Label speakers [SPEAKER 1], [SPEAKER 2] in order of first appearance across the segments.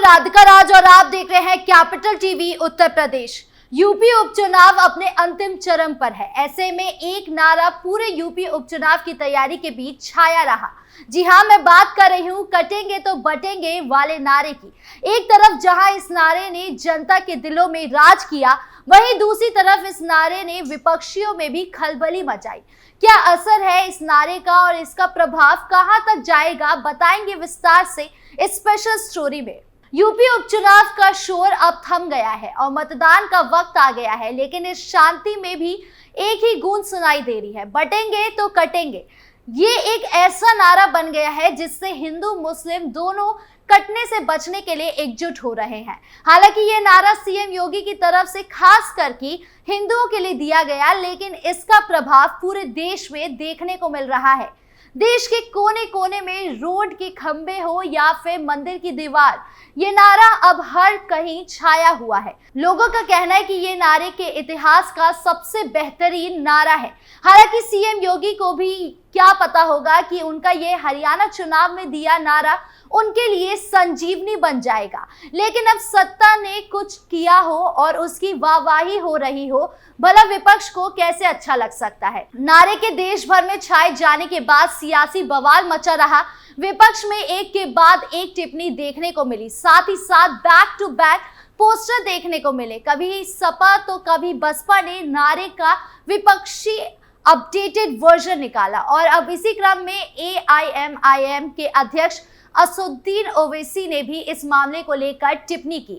[SPEAKER 1] राधिका राज और आप देख रहे हैं capital TV Uttar Pradesh. UP उपचुनाव अपने अंतिम चरण पर है। ऐसे में एक नारा पूरे यूपी उपचुनाव की तैयारी के बीच छाया रहा। जी हां, मैं बात कर रही हूं कटेंगे तो बटेंगे वाले नारे की। एक तरफ जहां इस नारे ने जनता के दिलों में राज किया, वहीं दूसरी तरफ इस नारे ने विपक्षियों में भी खलबली मचाई। क्या असर है इस नारे का और इसका प्रभाव कहां तक जाएगा, बताएंगे विस्तार से इस स्पेशल स्टोरी में। यूपी उपचुनाव का शोर अब थम गया है और मतदान का वक्त आ गया है, लेकिन इस शांति में भी एक ही गूंज सुनाई दे रही है, बटेंगे तो कटेंगे। ये एक ऐसा नारा बन गया है जिससे हिंदू मुस्लिम दोनों कटने से बचने के लिए एकजुट हो रहे हैं। हालांकि ये नारा सीएम योगी की तरफ से खास करके हिंदुओं के लिए दिया गया, लेकिन इसका प्रभाव पूरे देश में देखने को मिल रहा है। देश के कोने कोने में रोड के खंबे हो या फिर मंदिर की दीवार, ये नारा अब हर कहीं छाया हुआ है। लोगों का कहना है कि ये नारे के इतिहास का सबसे बेहतरीन नारा है। हालांकि सीएम योगी को भी क्या पता होगा कि उनका ये हरियाणा चुनाव में दिया नारा उनके लिए संजीवनी बन जाएगा। लेकिन अब सत्ता ने कुछ किया हो और उसकी वाहवाही हो रही हो, भला विपक्ष को कैसे अच्छा लग सकता है। नारे के देश भर में छाए जाने के बाद सियासी बवाल मचा रहा। विपक्ष में एक के बाद एक टिप्पणी देखने को मिली, साथ ही साथ बैक टू बैक पोस्टर देखने को मिले। कभी सपा तो कभी बसपा ने नारे का विपक्षी अपडेटेड वर्जन निकाला और अब इसी क्रम में एआईएमआईएम के अध्यक्ष असदुद्दीन ओवैसी ने भी इस मामले को लेकर टिप्पणी की।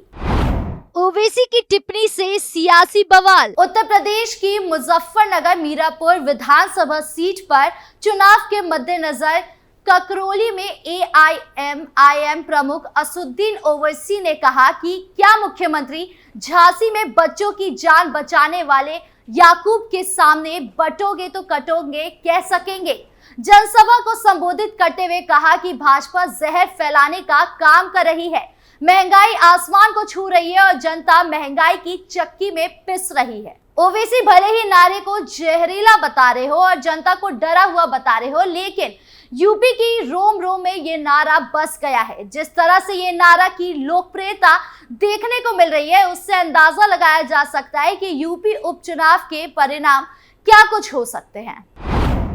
[SPEAKER 1] ओवैसी की टिप्पणी से सियासी बवाल। उत्तर प्रदेश की मुजफ्फरनगर मीरापुर विधानसभा सीट पर चुनाव के मद्देनजर ककरौली में एआईएमआईएम प्रमुख असदुद्दीन ओवैसी ने कहा कि क्या मुख्यमंत्री झांसी में बच्चों की जान बचाने वाले याकूब के सामने बटोगे तो कटोगे कह सकेंगे। जनसभा को संबोधित करते हुए कहा कि भाजपा जहर फैलाने का काम कर रही है। महंगाई आसमान को छू रही है और जनता महंगाई की चक्की में पिस रही है। ओवैसी भले ही नारे को जहरीला बता रहे हो और जनता को डरा हुआ बता रहे हो, लेकिन यूपी की रोम रोम में ये नारा बस गया है। जिस तरह से ये नारा की लोकप्रियता देखने को मिल रही है, उससे अंदाजा लगाया जा सकता है कि यूपी उपचुनाव के परिणाम क्या कुछ हो सकते हैं।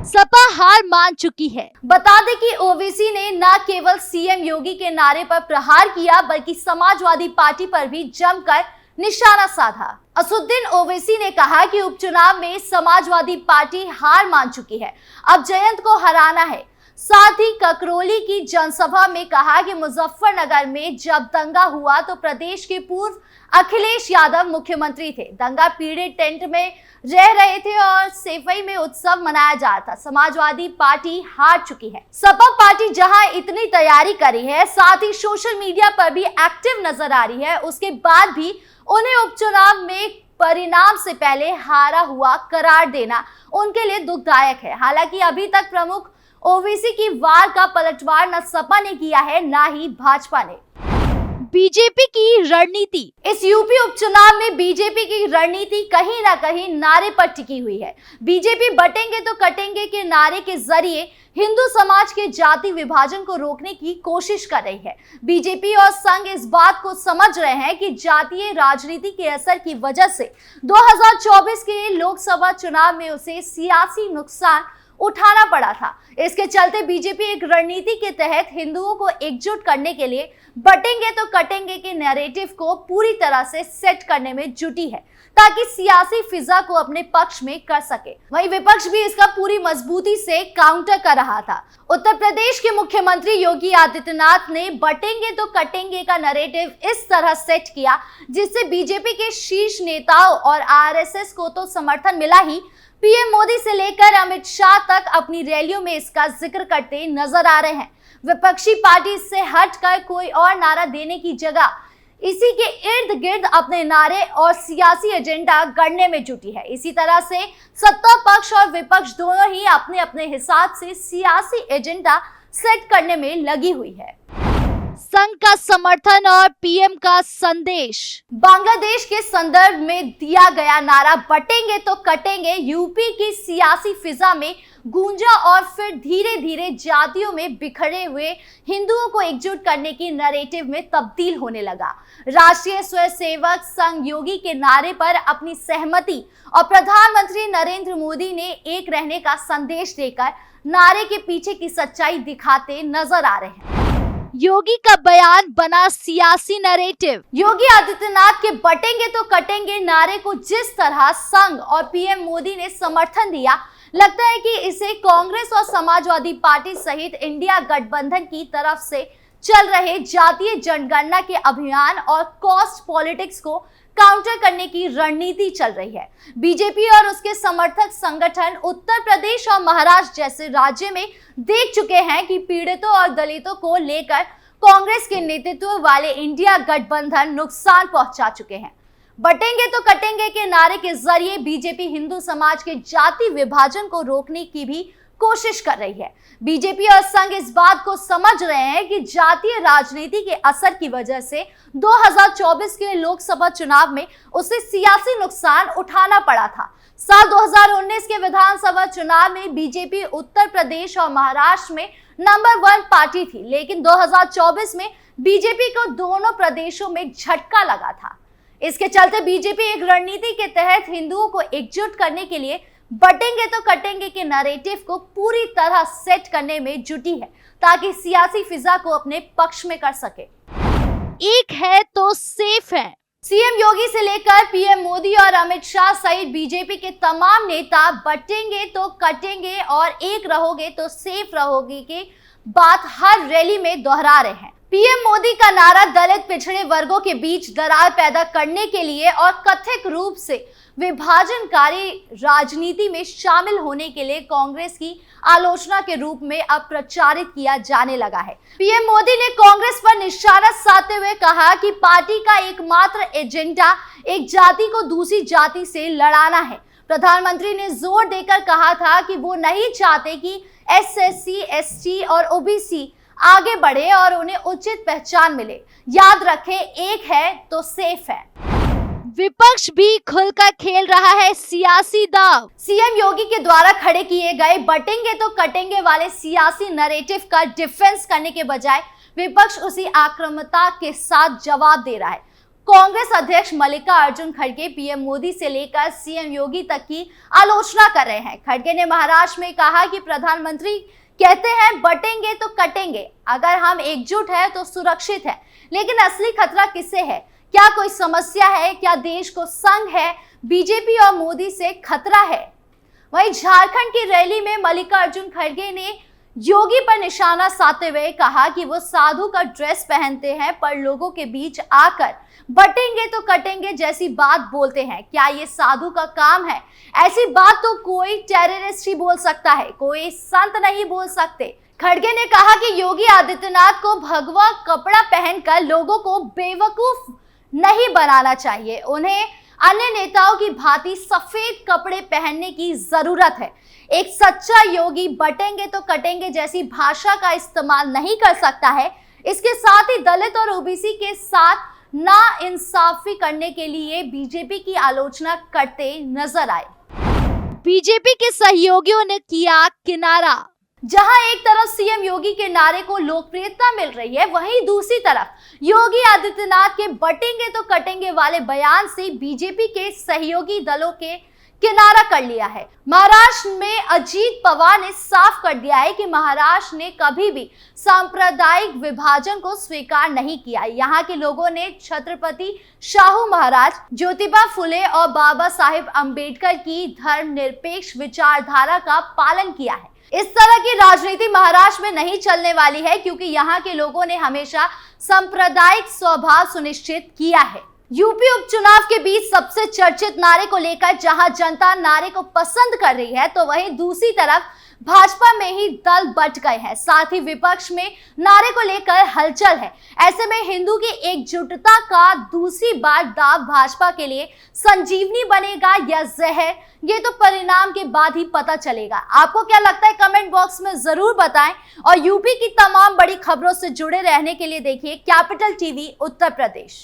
[SPEAKER 1] सपा हार मान चुकी है। बता दें कि ओवैसी ने न केवल सीएम योगी के नारे पर प्रहार किया, बल्कि समाजवादी पार्टी पर भी जमकर निशाना साधा। असदुद्दीन ओवैसी ने कहा कि उपचुनाव में समाजवादी पार्टी हार मान चुकी है, अब जयंत को हराना है। साथ ही ककरौली की जनसभा में कहा कि मुजफ्फरनगर में जब दंगा हुआ तो प्रदेश के पूर्व अखिलेश यादव मुख्यमंत्री थे। दंगा पीड़ित टेंट में रह रहे थे और सेफई में उत्सव मनाया जा रहा था। समाजवादी पार्टी हार चुकी है। सपा पार्टी जहां इतनी तैयारी करी है, साथ ही सोशल मीडिया पर भी एक्टिव नजर आ रही है, उसके बाद भी उन्हें उपचुनाव में परिणाम से पहले हारा हुआ करार देना उनके लिए दुखदायक है। हालांकि अभी तक प्रमुख ओवैसी की वार का पलटवार न सपा ने किया है, ना ही भाजपा ने। बीजेपी की रणनीति। इस यूपी उपचुनाव में बीजेपी की रणनीति कहीं ना कहीं नारे पर टिकी हुई है। बीजेपी बटेंगे तो कटेंगे के नारे के जरिए हिंदू समाज के जाति विभाजन को रोकने की कोशिश कर रही है। बीजेपी और संघ इस बात को समझ रहे हैं कि जातीय राजनीति के असर की वजह से 2024 के लोकसभा चुनाव में उसे सियासी नुकसान उठाना पड़ा था। इसके चलते बीजेपी एक रणनीति के तहत हिंदुओं को एकजुट करने के लिए बटेंगे तो कटेंगे के नैरेटिव को पूरी तरह से सेट करने में जुटी है, ताकि सियासी फिजा को अपने पक्ष में कर सके। वहीं विपक्ष भी इसका पूरी मजबूती से काउंटर कर रहा था। उत्तर प्रदेश के मुख्यमंत्री योगी आदित्यनाथ ने बटेंगे तो कटेंगे का नैरेटिव इस तरह सेट किया, जिससे बीजेपी के शीर्ष नेताओं और आरएसएस को तो समर्थन मिला ही, पीएम मोदी से लेकर अमित शाह तक अपनी रैलियों में इसका जिक्र करते नजर आ रहे हैं। विपक्षी पार्टी इससे हटकर कोई और नारा देने की जगह इसी के इर्द गिर्द अपने नारे और सियासी एजेंडा गढ़ने में जुटी है। इसी तरह से सत्ता पक्ष और विपक्ष दोनों ही अपने अपने हिसाब से सियासी एजेंडा सेट करने में लगी हुई है। संघ का समर्थन और पीएम का संदेश। बांग्लादेश के संदर्भ में दिया गया नारा बटेंगे तो कटेंगे यूपी की सियासी फिजा में गूंजा और फिर धीरे धीरे जातियों में बिखरे हुए हिंदुओं को एकजुट करने की नैरेटिव में तब्दील होने लगा। राष्ट्रीय स्वयंसेवक संघ योगी के नारे पर अपनी सहमति और प्रधानमंत्री नरेंद्र मोदी ने एक रहने का संदेश देकर नारे के पीछे की सच्चाई दिखाते नजर आ रहे हैं। योगी का बयान बना सियासी नैरेटिव। योगी आदित्यनाथ के बटेंगे तो कटेंगे नारे को जिस तरह संघ और पीएम मोदी ने समर्थन दिया, लगता है कि इसे कांग्रेस और समाजवादी पार्टी सहित इंडिया गठबंधन की तरफ से चल रहे जातीय जनगणना के अभियान और कॉस्ट पॉलिटिक्स को काउंटर करने की रणनीति चल रही है। बीजेपी और उसके समर्थक संगठन उत्तर प्रदेश और महाराष्ट्र जैसे राज्य में देख चुके हैं कि पीड़ितों और दलितों को लेकर कांग्रेस के नेतृत्व वाले इंडिया गठबंधन नुकसान पहुंचा चुके हैं। बटेंगे तो कटेंगे के नारे के जरिए बीजेपी हिंदू समाज के जाति विभाजन को रोकने की भी कोशिश कर रही है। बीजेपी और संघ इस बात को समझ रहे हैं कि जातीय राजनीति के असर की वजह से 2024 के लोकसभा चुनाव में उसे सियासी नुकसान उठाना पड़ा था। साल 2019 के विधानसभा चुनाव में बीजेपी उत्तर प्रदेश और महाराष्ट्र में नंबर 1 पार्टी थी, लेकिन 2024 में बीजेपी को दोनों प्रदेशों में झटका लगा था। इसके चलते बीजेपी एक रणनीति के तहत हिंदुओं को एकजुट करने के लिए बटेंगे तो कटेंगे के नैरेटिव को पूरी तरह सेट करने में जुटी है, ताकि सियासी फिजा को अपने पक्ष में कर सके। एक है तो सेफ है। सीएम योगी से लेकर पीएम मोदी और अमित शाह सहित बीजेपी के तमाम नेता बटेंगे तो कटेंगे और एक रहोगे तो सेफ रहोगे की बात हर रैली में दोहरा रहे हैं। पीएम मोदी का नारा दलित पिछड़े वर्गों के बीच दरार पैदा करने के लिए और कथित रूप से विभाजनकारी राजनीति में शामिल होने के लिए कांग्रेस की आलोचना के रूप में अब प्रचारित किया जाने लगा है। पीएम मोदी ने कांग्रेस पर निशाना साधते हुए कहा कि पार्टी का एकमात्र एजेंडा एक जाति को दूसरी जाति से लड़ाना है। प्रधानमंत्री ने जोर देकर कहा था कि वो नहीं चाहते कि एससी, एसटी और ओबीसी आगे बढ़े और उन्हें उचित पहचान मिले। याद रखें, एक है तो सेफ है। विपक्ष भी खुलकर खेल रहा है सियासी दांव। सीएम योगी के द्वारा खड़े किए गए बटेंगे तो कटेंगे वाले सियासी नैरेटिव का डिफेंस करने के बजाय विपक्ष उसी आक्रामकता के साथ जवाब दे रहा है। कांग्रेस अध्यक्ष मल्लिकार्जुन खड़गे पीएम मोदी से लेकर सीएम योगी तक की आलोचना कर रहे हैं। खड़गे ने महाराष्ट्र में कहा कि प्रधानमंत्री कहते हैं बटेंगे तो कटेंगे, अगर हम एकजुट है तो सुरक्षित है, लेकिन असली खतरा किससे है? क्या कोई समस्या है? क्या देश को संघ है, बीजेपी और मोदी से खतरा है? वहीं झारखंड की रैली में मल्लिकार्जुन खड़गे ने योगी पर निशाना साधते हुए कहा कि वो साधु का ड्रेस पहनते हैं पर लोगों के बीच आकर बटेंगे तो कटेंगे जैसी बात बोलते हैं। क्या ये साधु का काम है? ऐसी बात तो कोई टेररिस्ट ही बोल सकता है, कोई संत नहीं बोल सकते। खड़गे ने कहा कि योगी आदित्यनाथ को भगवा कपड़ा पहनकर लोगों को बेवकूफ नहीं बनाना चाहिए। उन्हें अन्य नेताओं की भांति सफेद कपड़े पहनने की जरूरत है। एक सच्चा योगी बटेंगे तो कटेंगे जैसी भाषा का इस्तेमाल नहीं कर सकता है। इसके साथ ही दलित और ओबीसी के साथ नाइंसाफी करने के लिए बीजेपी की आलोचना करते नजर आए। बीजेपी के सहयोगियों ने किया किनारा। जहां एक तरफ सीएम योगी के नारे को लोकप्रियता मिल रही है, वहीं दूसरी तरफ योगी आदित्यनाथ के बटेंगे तो कटेंगे वाले बयान से बीजेपी के सहयोगी दलों के किनारा कर लिया है। महाराष्ट्र में अजीत पवार ने साफ कर दिया है कि महाराष्ट्र ने कभी भी सांप्रदायिक विभाजन को स्वीकार नहीं किया। यहाँ के लोगों ने छत्रपति शाहू महाराज, ज्योतिबा फुले और बाबा साहेब अंबेडकर की धर्मनिरपेक्ष विचारधारा का पालन किया है। इस तरह की राजनीति महाराष्ट्र में नहीं चलने वाली है, क्योंकि यहाँ के लोगों ने हमेशा सांप्रदायिक स्वभाव सुनिश्चित किया है। यूपी उपचुनाव के बीच सबसे चर्चित नारे को लेकर जहां जनता नारे को पसंद कर रही है, तो वहीं दूसरी तरफ भाजपा में ही दल बंट गए हैं। साथ ही विपक्ष में नारे को लेकर हलचल है। ऐसे में हिंदू की एकजुटता का दूसरी बार दाव भाजपा के लिए संजीवनी बनेगा या जहर, ये तो परिणाम के बाद ही पता चलेगा। आपको क्या लगता है? कमेंट बॉक्स में जरूर बताएं और यूपी की तमाम बड़ी खबरों से जुड़े रहने के लिए देखिए कैपिटल टीवी उत्तर प्रदेश।